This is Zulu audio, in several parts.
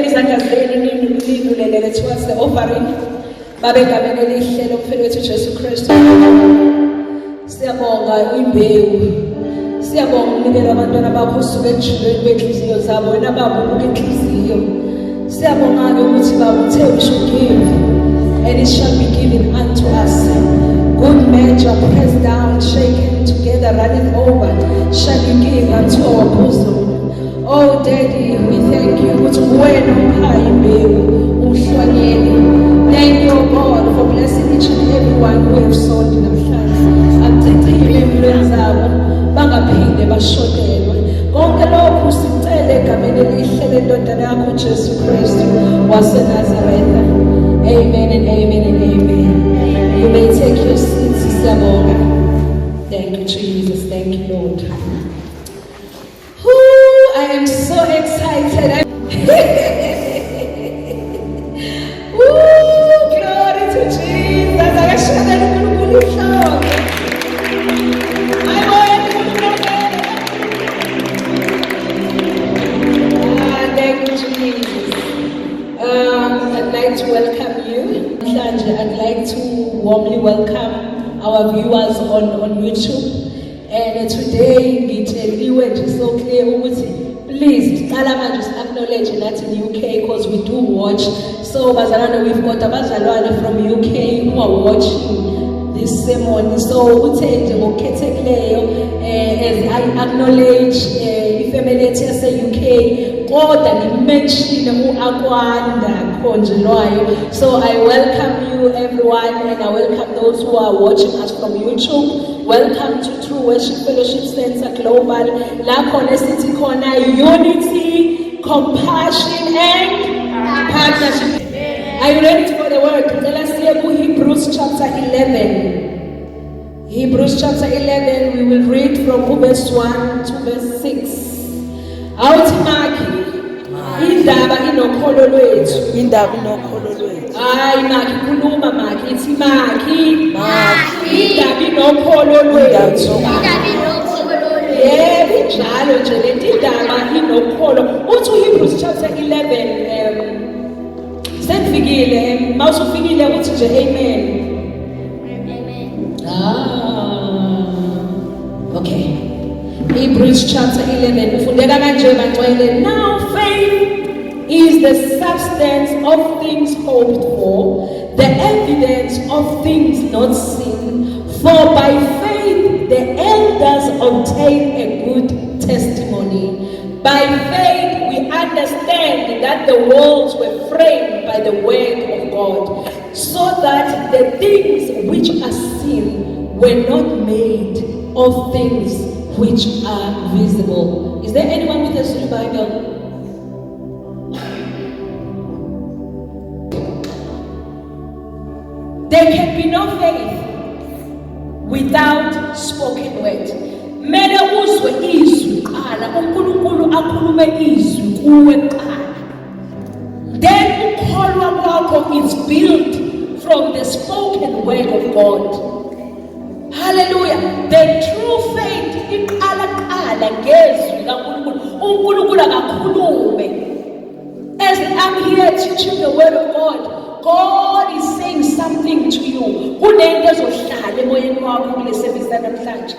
izandla zenu ninulele towards the offering. Babe egameni elihle lomfelo wethu Jesu Kristu. Siyabonga imbewu. Siyabonga ukunikela abantwana bakho usuke ejuleni kwenhliziyo zabo wena baba ubuka inhliziyo. Siyabonga ukuthi baba uthe we should give and it shall be given unto us. Good measure, pressed down, shaken together, running over, shall you give unto our bosom. Oh Daddy, we thank you ukuthi wena upha imbewu uhlwanyele. Thank you, God, for blessing each and everyone who have sown namhlanje. Akucicile empilweni zabo bangaphinde bashodelwe. Konke lokhu sicele egameni elihle lendodana yakho Jesu Kristu waseNazaretha. Amen and amen and amen. You may take your seats, Siyabonga. Thank you, Jesus. Thank you, Lord. Woo, I am so excited. Woo, glory to Jesus. Thank you, Jesus. I'd like to welcome you. I'd like to warmly welcome our viewers on YouTube. And today, it's so clear, please, acknowledge that in UK because we do watch. So, Bazalwane, we've got Bazalwane from UK who are watching this ceremony. So, as I acknowledge the family of UK, God and mention Akwanda Konjelwayo. So I welcome you everyone and I welcome those who are watching us from YouTube. Welcome to True Worship Fellowship Center Global. La Kone City Corner, unity, compassion and partnership. Are you ready for the word? Let us hear Hebrews chapter 11. Hebrews chapter 11, we will read from verse 1 to verse 6. Awuthi indaba inokholo lwethu. Indaba inokholo lwethu. Hayi Makhi khuluma Makhi ithi Makhi. Indaba inokholo lwethu. Indaba inokholo lwethu. Yebo njalo nje lento indaba inokholo. Uthi uHebrews chapter 11 sengifikile mawusufikile uthi nje amen. Okay. Hebrews chapter 11. Ufundeka kanje bangcwele. Now faith is the substance of things hoped for, the evidence of things not seen. For by faith the elders obtained a good testimony. By faith we understand that the worlds were framed by the word of God, so that the things which are seen were not made of things which are visible. Is there anyone with us in the Bible? There can be no faith without spoken word. Mele uzwe izwi qala uNkulunkulu akhulume izwi kuwe qala. Then ukholwa kwakho is built from the spoken word of God. Hallelujah. The true faith iqala qala ngezwi kaNkulunkulu. uNkulunkulu akakhulume. As I'm here teaching the word of God, God is saying something to you. Kunento ezohlala emoyeni wakho kule service namhlanje.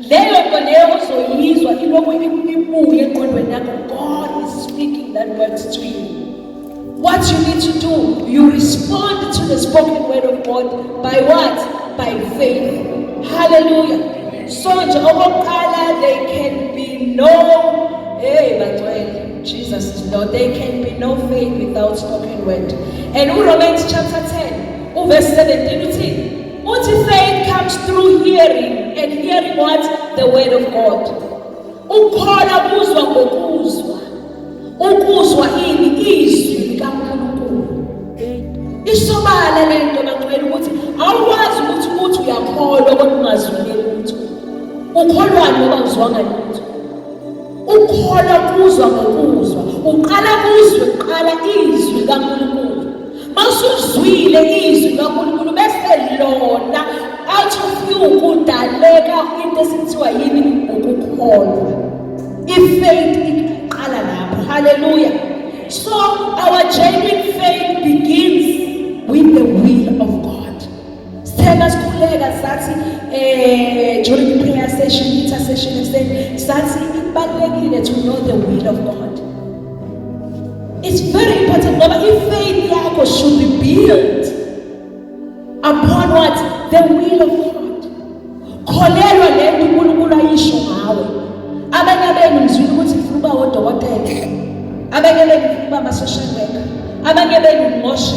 Leyo nto leyo ozoyizwa ilokhu ibuye eqondweni yakho. God is speaking that word to you. What you need to do, you respond to the spoken word of God by what? By faith. Hallelujah. So okokuqala there can be no Jesus is Lord. There can be no faith without spoken word. And Romans chapter 10, verse 17 uthi faith comes through hearing, and hearing what? The word of God. Ukholwa kuzwa ngokuzwa. Ukuzwa ini? Izwi likaNkulunkulu. Isobala lento bangcwele ukuthi awukwazi ukuthi uyakholwa kodwa ungazwile lutho. Ukholwa ngoba uzwanga lutho. Ukholwa kuzwa ngokuzwa. Uqala kuzwe qala izwi likaNkulunkulu. Masuzwile izwi likaNkulunkulu bese lona out of you kudaleka into esithiwa yini? Ukukholwa. Faith iqala lapho. Hallelujah. So our genuine faith begins with the will of God. During the prayer session, intercession, it's to know the will of God. It's very important. If faith should be built upon what? The will of God. Kholelwa lento uNkulunkulu ayisho ngawe. Abanye benu ngizwile ukuthi ngifuna ukuba odokotela. Abanye benu ngifuna ukuba ama-social worker. Abanye benu ngoshe.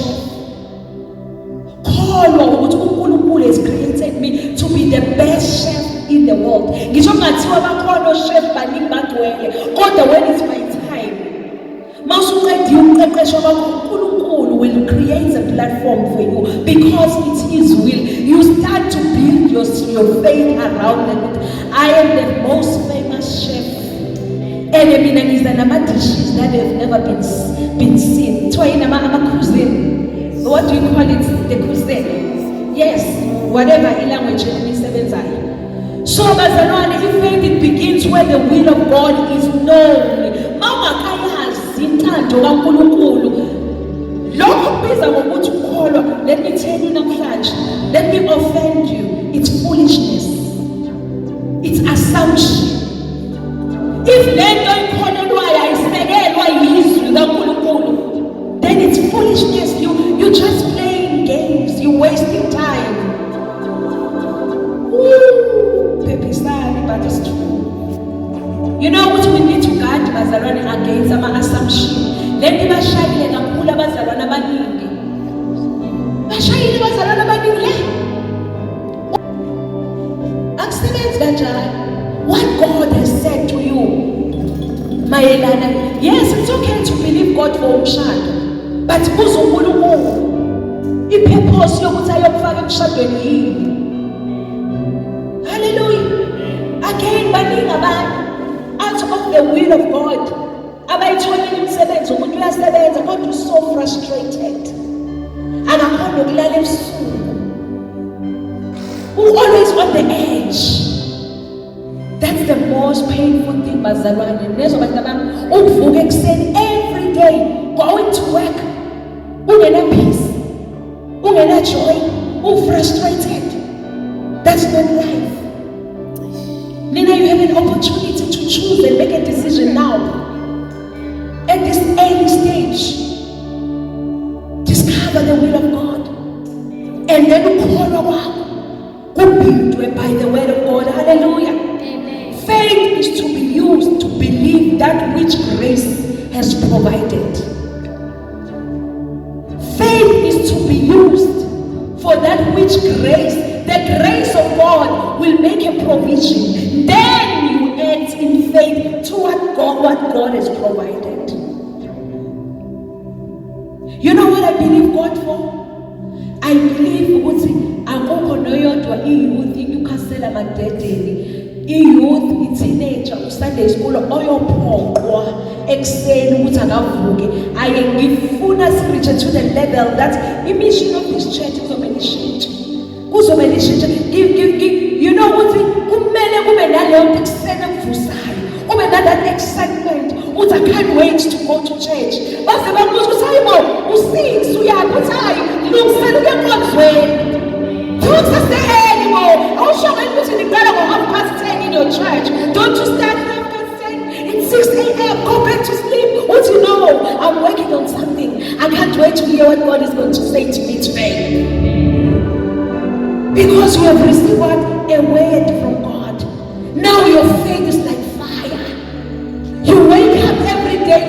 Kholwa ukuthi uNkulunkulu has created me to be the best chef in the world. Ngisho ngathiwa bakhona chef baningi bagcwele. Kodwa when it's my time, mawusuqedile umqeqesho wakho uNkulunkulu will create a platform for you because it's his will. You start to build your faith around them. I am the most famous chef. And mina ngiza nama-dishes that have never been seen. Kuthiwa yini ama-cuisine. What do you call it? The cuisine. Yes, whatever language enisebenzayo. So bazalwane, if faith it begins where the will of God is known. Mawungakayazi intando kaNkulunkulu. Lokho kubiza ngokuthi ukholwa. Let me tell you namhlanje. Let me offend you. It's foolishness. It's assumption. If lento ikholelwayo ayisekelwa yizwi kaNkulunkulu, then it's foolishness. You're just playing games. You're wasting time. Pepisani, but it's true. You know what we need to guard bazalwane against ama-assumption. Lento bashayile kakhulu abazalwane abaningi. Bashayile bazalwane abaningi. Akusebenzi kanjani. What God has said to you. Mayelana. Yes, it's okay to believe God for umshado. But kuzo uNkulunkulu. I-purpose yokuthi ayokufaka emshadweni yini? Hallelujah. Again, baningi abantu out of the will of God. Abayitholile umsebenzi ukuthi uyasebenza kodwa so frustrated. Akakhona ukulala ebusuku. Always on the edge. That's the most painful thing, bazalwane. Nezo bantu bami uvuka ekuseni every day going to work. Ungena peace. Ungena joy. Frustrated. That's not life. Nina, you have an opportunity to choose and make a decision now. At this early stage. Discover the will of God. And then ukholwa kwakho kubhidwe by the word of God. Hallelujah. Amen. Faith is to be used to believe that which grace has provided. Faith is to be used for that which grace, the grace of God will make a provision. Then you act in faith to what God has provided. You know what I believe God for? I believe ukuthi akukho noyodwa iyouth iNewcastle amadedeni, iyouth iteenager uSunday school oyophoqwa ekuseni ukuthi akavuke. I ngifuna sireach to the level that mission of this church kuzobe lishintshe. You know ukuthi kumele kube naleyo nto ekuseni kuvusayo. Ube na that excitement. Uthi I can't wait to go to church. Base babuza ukuthi hayibo u6 uyaphi uthi hayi lungisela ukuya enkonzweni. Don't say anymore. Awusho ukuthi niqala ngo10:30 in your church. Don't you start at 10:30? It's 6 a.m. Go back to sleep. What you know? I'm working on something. I can't wait to hear what God is going to say to me today. Because you have received what? A word from God. Now your faith is like fire. You wake up every day,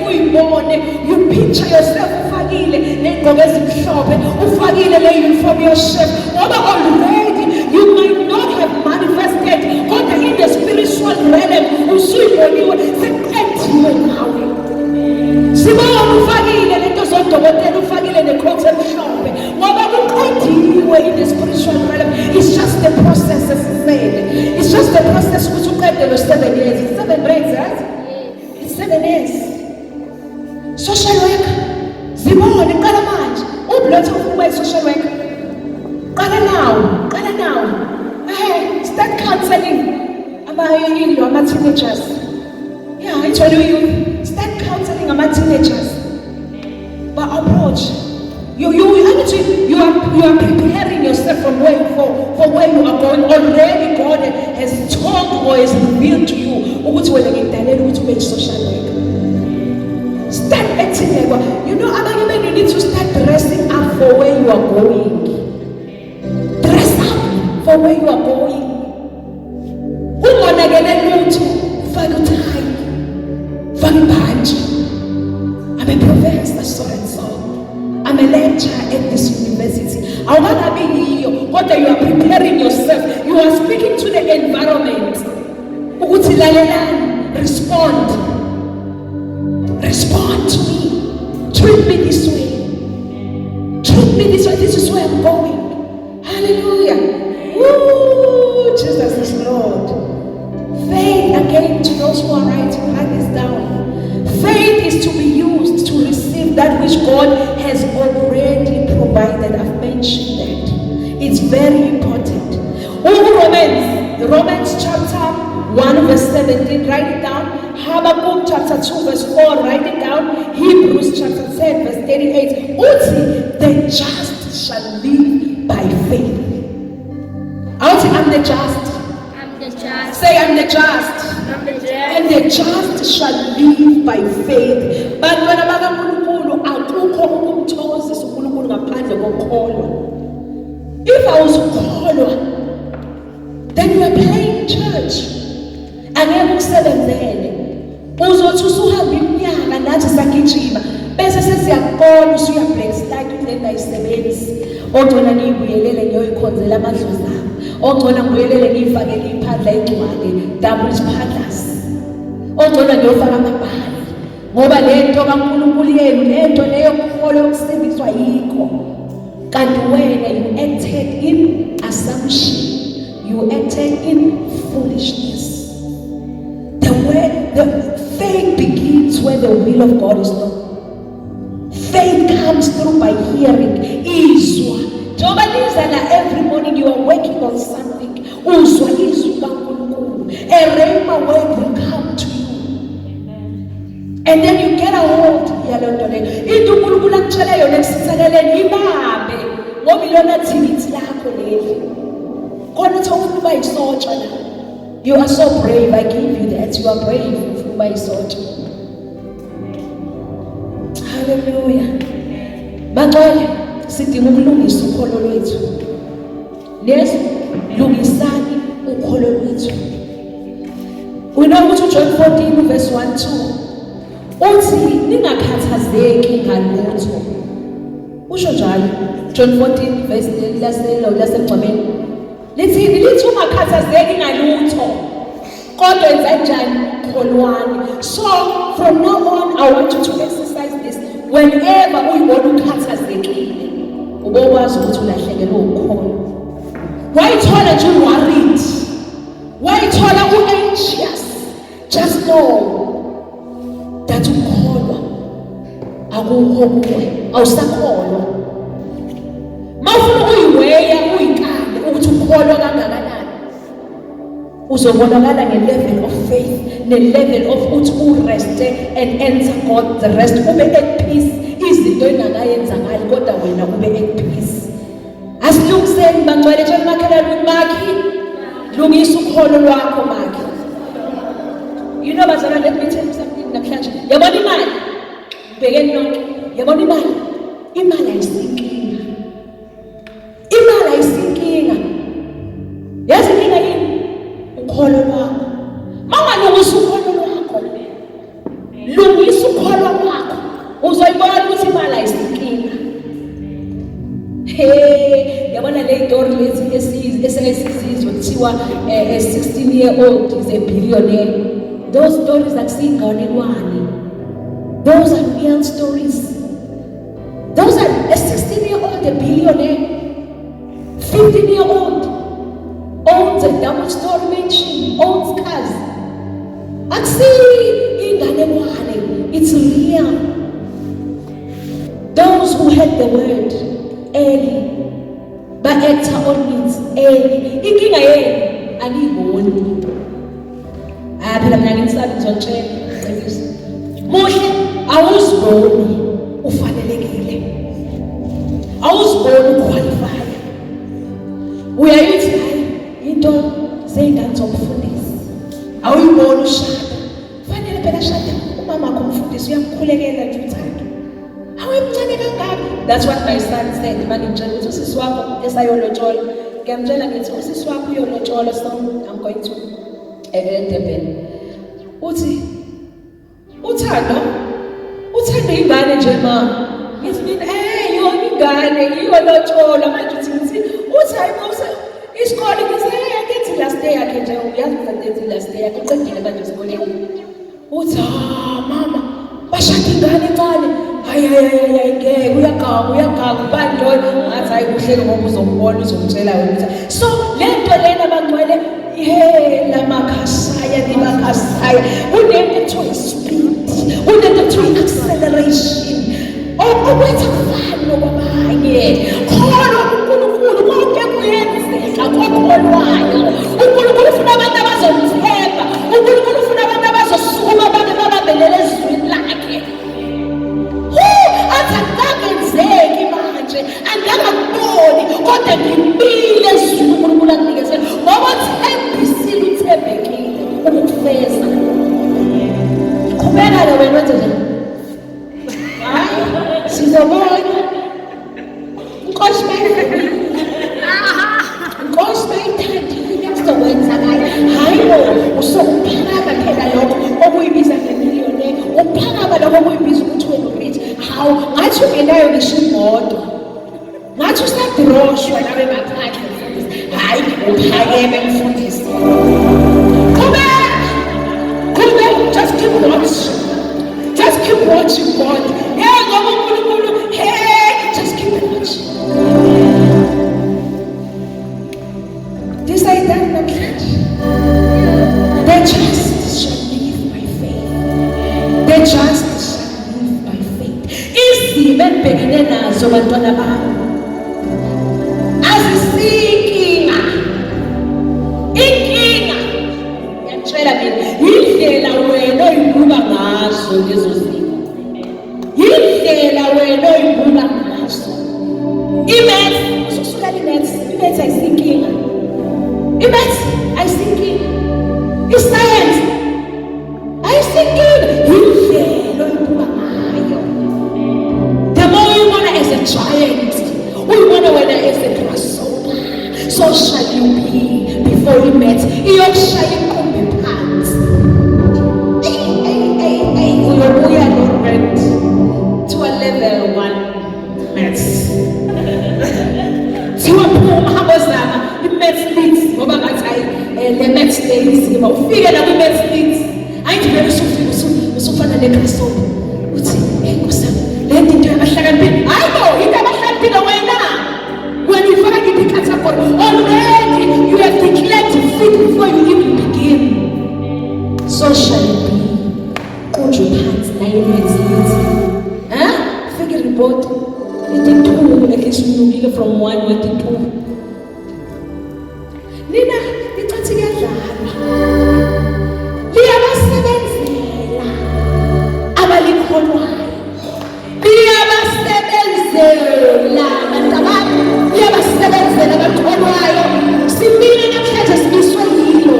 you picture yourself ufakile negqoke ezimhlophe, ufakile le uniform your chef. Already you might not have manifested, kodwa in the spiritual realm usuyiboniwe seqediwe ngawe. Sibona ufakile lento zodokotela, ufakile necoat emhlophe ngoba uqediwe in the spiritual realm. It's just the process, as I said. It's just the process ukuthi uqede lo 7 years. It's 7 grades, right? It's 7 years. Social worker. Zibone qala manje. Ubulotho ufuna social worker. Qala now. Hey, start counseling ama teenagers. Yeah, I told you, start counseling ama teenagers. approach. You are preparing yourself for where you are going. Already God has told or has revealed to you ukuthi wena ngikudalele ukuthi ube social worker. Start acting like, you know, you need to start dressing up for where you are going. Dress up for where you are going. Ungonakele lutho, faka uthai, faka ibhanji. I'm a professor, so and so. I'm a lecturer at this university. I want to be here. What you are preparing yourself. You are speaking to the environment. Ukuthi lalelani, respond. Respond to me. Treat me this way. Treat me this way. This is where I'm going. Hallelujah. Woo! Jesus is Lord. Faith, again, to those who are writing, write this down. Faith is to be used to receive that which God has already provided. I've mentioned that. It's very important. Romans chapter 1 verse 17, write it down. Habakkuk chapter 2 verse 4, write it down. Hebrews chapter 10 verse 38. Uthi, the just shall live by faith. Uthi, I'm the just. I'm the just. Say, I'm the just. I'm the just. And the just shall live by faith. Bantwana bakaNkulunkulu akukho ukumthokozisa uNkulunkulu ngaphandle kokukholwa. If I was ukholwa, then you are playing church. Angeke ukusebenzele. Uzothi usuhamba iminyaka nathi sagijima bese sesiyakubona usuya black slide kulenda ayisebenzi. Ongcona ngiyibuyelele ngiyoyikhonzela amadlozi ami. Ongcona ngibuyelele ngiyifakele iphandla egcwale double isiphandlas. Ongcona ngiyofaka amabhali. Ngoba lento kaNkulunkulu yenu lento leyo kukholo ukusindiswa yikho. Kanti wena you acted in assumption. You acted in foolishness. The faith begins where the will of God is known. Faith comes through by hearing. Izwa. Njengoba nizana every morning you are working on something. Uzwa izwi kaNkulunkulu. A rhema word will come to you. And then you get a hold yalonto leyo. Into uNkulunkulu akutshela yona ekusitheleleni ibambe. Ngoba ilona thibithi lakho leli. Khona uthi ufuna uba yisotsha la. You are so brave. I give you that. You are brave. Ufuna uba yisotsha. Hallelujah. Bangcwele sidinga ukulungisa ukholo lwethu. Yes, lungisani ukholo lwethu. We know ukuthi John 14 verse 1-2 uthi ningakhathazeki ngalutho. Usho njalo John 14 verse lasemgcwabeni. Lithi ungakhathazeki ngalutho. Kodwa enza njani? Kholwani. So from now on I want you to exercise this. Whenever uyibona ukhathazekile, ubokwazi ukuthi ulahlekelwe ukholo. Wayithola nje worried. Wayithola anxious. Just know that ukholwa akukho kuwe. Awusakholwa. Mawufuna uyiweya uyikande ukuthi ukholwa kangakanani. Uzobonakala nge-level of faith, ne-level of ukuthi ureste and enter God the rest. Ube at peace. Izinto engakayenzakali kodwa wena ube at peace. Asilungiseni bangcwele tshela makhelwane makhi. Lungisa ukholo lwakho makhi. You know bazalwane, let me tell you something namhlanje. Yabona imali. Bhekeni nonke. Yabona imali. Imali ayisinkinga. Imali ayisinkinga. Yazi inkinga yini? Ukholo lwakho. Mangalungisa ukholo lwakho. Lungisa ukholo lwakho. Uzoyibona ukuthi imali ayisinkinga. Hey, yabona le story lezi esesizizwe kuthiwa a 16-year-old is a billionaire. Those stories akusinganelwane. Those are real stories. Those are a 16-year-old, a billionaire. 15-year-old owns a double-story mansion, owns cars. Akusinganelwane. It's real. Those who heard the word early, but actor on it early. Inkinga yenu aniyiboni. Phela mina ngisabi ngizotshela. Muhle awuziboni ufanele ubalekile. Awuziboni uqualify. Uyayithi hayi into zey'ngane zokufundisa. Awuyiboni ushada. Fanele phela shada umama wakho umfundisi uyamkhulekela nje uthando. Awemncane kangaka. That's what my son said. Manje ngitshela ukuthi usisi wakho esayolotshola. Ngiyamtshela ngithi usisi wakho uyolotshola, so I'm going to Durban. Uthi uthando ingane nje mama. Ngithi mina yona ingane iyolotshola manje uthi hayi mawuse isikole ngithi ngithi last day yakhe nje uyazi ukuthi last day yakhe uqedile manje esikoleni. Uthi mama bashada ingane encane. Hayi ngeke uyagaga bani lo ngathi hayi kuhleli ngoba uzongibona uzongitshela wena. So lento lena abangcwele lamakhasaya limakhasaya unento ethiwa speed, unento ethiwa acceleration. Okwenza kufana nokwabanye. Khona uNkulunkulu konke kuyenzeka kokholwayo. uNkulunkulu ufuna abantu abazomthemba. uNkulunkulu ufuna abantu abazosukuma babelele ezwini lakhe. Athi akungenzeki manje, angakuboni kodwa ngimile ezwini uNkulunkulu akunikeze ngoba uthembisile uthembekile ukufeza. Qhubeka ke wena wenze njani? Hayi sizobona. Nkosi bayithanda. Nkosi bayithandile kuzokwenzakala. Hayi bo usokuphakama phela lokho okuyibiza ngemiliyoni. Uphakama lokho okuyibiza ukuthi wena ubithi. Hawu ngathi ungenayo ngisho imoto. Ngathi usadroshwa nawe ngaphandle mfundisi. Hayi uphakeme mfundisi. Qhubeka. Just keep watching. Just keep watching God. Ngoba uNkulunkulu just keep watching. Decide namhlanje. The just shall live by faith. The just shall live by faith. Izimo engibhekene nazo bantwana bami azisinkinga. Inkinga yantshela mina indlela wena oyibuka ngazo lezo zinto. Indlela wena oyibuka ngazo. Imath ususuka imath ayisinkinga. Imath ayisinkinga. Iscience ayisinkinga. Indlela oyibuka ngayo. The more you want as a giant, we want to whether as a grasshopper, so shall you be before we met. Iyokushaya inkumbi phansi. Uyobuya no-rent to a level 1 maths. Thiwa phuma hamba zama i-maths leads ngoba ngathi hayi le maths days ufike la kwi-maths leads. Ayithi vele usufana ne-grasshopper. Uthi nkosana le nto yabahlakaniphile. Hayi bo into abahlakaniphile wena. When you find in the category, already you have declared defeat before you even begin. So shall it be. Qunjwe phansi naye imaths. Figure report. It 2 at least unukile from 1 with 2. Nina licathi kuyadlala. Liyabasebenzela abalikholwayo. Liyabasebenzela abantu liyabasebenzela abakholwayo. Simile namhlanje sibiswe yilo.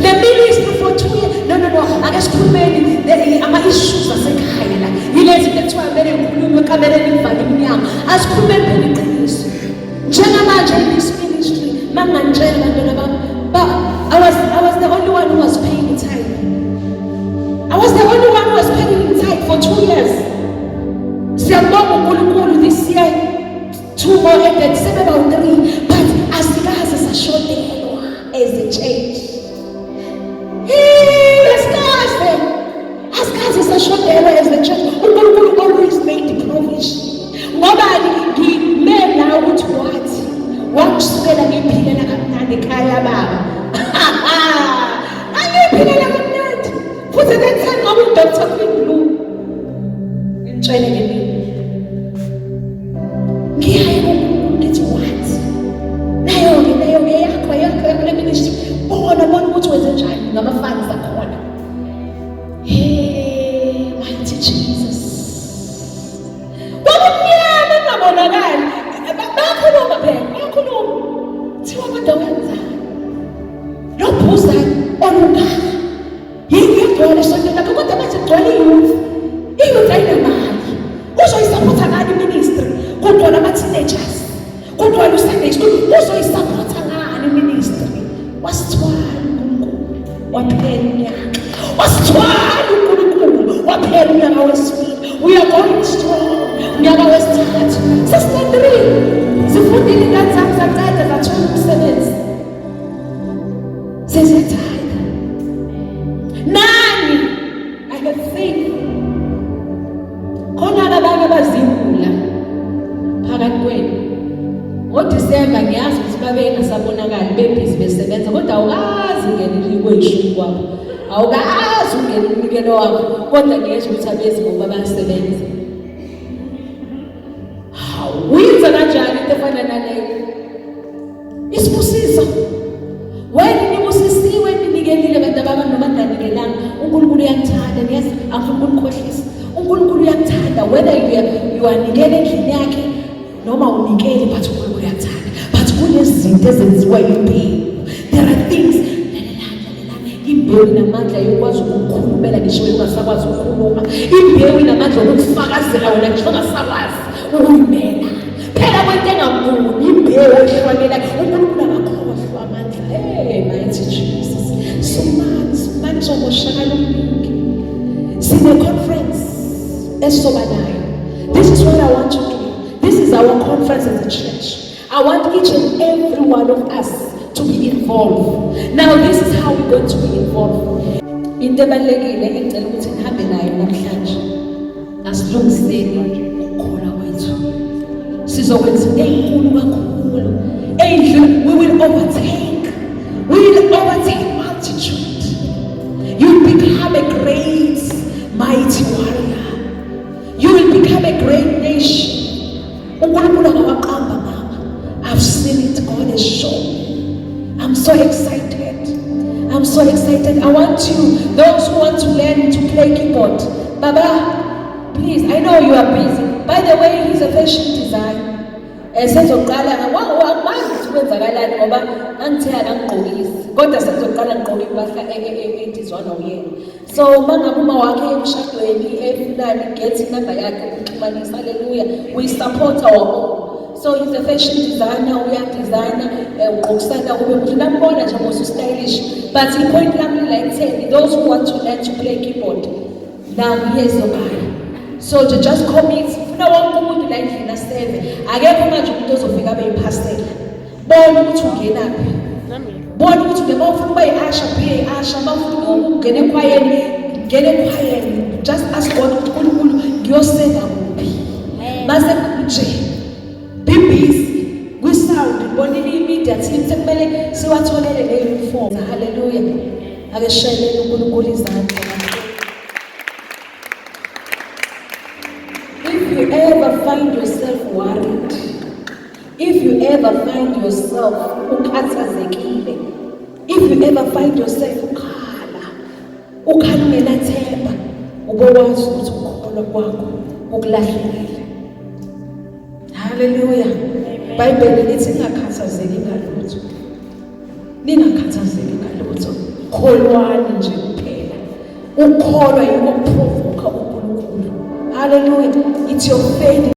Le ministry for 2 years. No. Ake sikhulumeni ama-issues asekhaya la. Yilezi ekuthiwa kumele ngikhulume ekamereni ngivale iminyango. Asikhulumeni phela iqiniso. Njengamanje in this ministry, mangangitshela abantwana bami, I was the only one who was paying tithe. I was the only one who was paying tithe for 2 years. Siyabonga uNkulunkulu this year 2 more added, about 3, but asikaze sashodelwa as a church. Asikaze sashodelwa as a church. uNkulunkulu always made the provision. Ngoba ngimela ukuthi wathi wakusukela ngiphilela kamnandi ekhaya baba. Angiphilela kamnandi. Futhi that ngoba uDr. Queen Blue ngitshele ngemini. Ngiyaye ngithi wathi nayo yakho le ministry. Bona ukuthi wenze njani ngama-funds akhona. Mighty Jesus. kungaka yingigcwele sonke lakho kodwa manje gcwele youth ayinamali uzoyisupport ngani ministry kugcwele ama-teenagers kugcwele uSunday school uzoyisupport ngani ministry wasithwala uNkulunkulu waphela unyaka wasithwala uNkulunkulu waphela unyaka wesibili we are going strong unyaka wesithathu sesine 3 zifundile ingane zami zaqeda zathola umsebenzi seziyathatha nani I have faith khona abanye abazimula phakathi kwenu ngoDisemba ngiyazi ukuthi babengasabonakali bebhizi besebenza kodwa awukazi ungene kweshumi kwabo awukazi ungene umnikelo wakho kodwa ngiyezwa ukuthi abezi ngoba bayasebenza uyinza kanjani into efana naleyo isibusiso wena nibusisiwe ninikelile abantu abantu nabanganikelanga uNkulunkulu uyakuthanda niyazi angifuni ukukhohlisa uNkulunkulu uyakuthanda whether you are nikele endlini yakhe noma unikele but uNkulunkulu uyakuthanda but kunezinto ezenziwa imbewu there are things imbewu inamandla yokwazi ukukhulumela ngisho ungasakwazi ukukhuluma imbewu inamandla okufakazela wena ngisho ungasakwazi ukuyimela phela kwento engankulu imbewu ehlwanela uNkulunkulu akakhohlwa amandla mighty Jesus so manje somoshakala omningi sine conference esobanayo this is what I want to do this is our conference as a church I want each and every one of us to be involved now this is how we're going to be involved into ebalekile engicela ukuthi nihambe nayo namhlanje asilungiseni ukukhola kwethu sizokwenza enkulu kakhulu endlini we will overtake multitude you will become a great mighty warrior you will become a great nation uNkulunkulu akawaqamba mama I've seen it God has shown I'm so excited I want you those who want to learn to play keyboard Baba please I know you are busy by the way he's a fashion designer sezoqala wazi ukwenzakalani ngoba angithiya ngangigqokisi kodwa sezoqala ngigqoka impahla edizwana uyena so mangabe uma wakhe emshadweni efunani get inamba yakhe ukuxhumanisa haleluya we support our own so he's a fashion designer uyadesigner ugqokisana kube kuhle nambona nje ngosu stylish but ipoint lami like saying those who want to learn to play keyboard now here's your guy so to just commit funa wonke umuntu la endlini aseve akekho manje umuntu ozofika abe yiphastela bona ukuthi ungenaphi bona ukuthi ngeke ufuna uba yiasha be asha bafuna ukungena ekhwayeni ngene ekhwayeni just ask God ukuthi uNkulunkulu ngiyoseva kuphi mase nje be busy kwi-sound bonile i-media team sekumele siwatholele le-uniform haleluya ake shelele uNkulunkulu izandla if you ever find yourself worried if you ever find yourself ukhathazekile if you ever find yourself ukhala ungenathemba ubowazi ukuthi ukukholwa kwakho ukulahlekile haleluya iBhayibheli lithi ningakhathazeki ngalutho kholwani nje kuphela ukukholwa yiko provoke uNkulunkulu haleluya it's your faith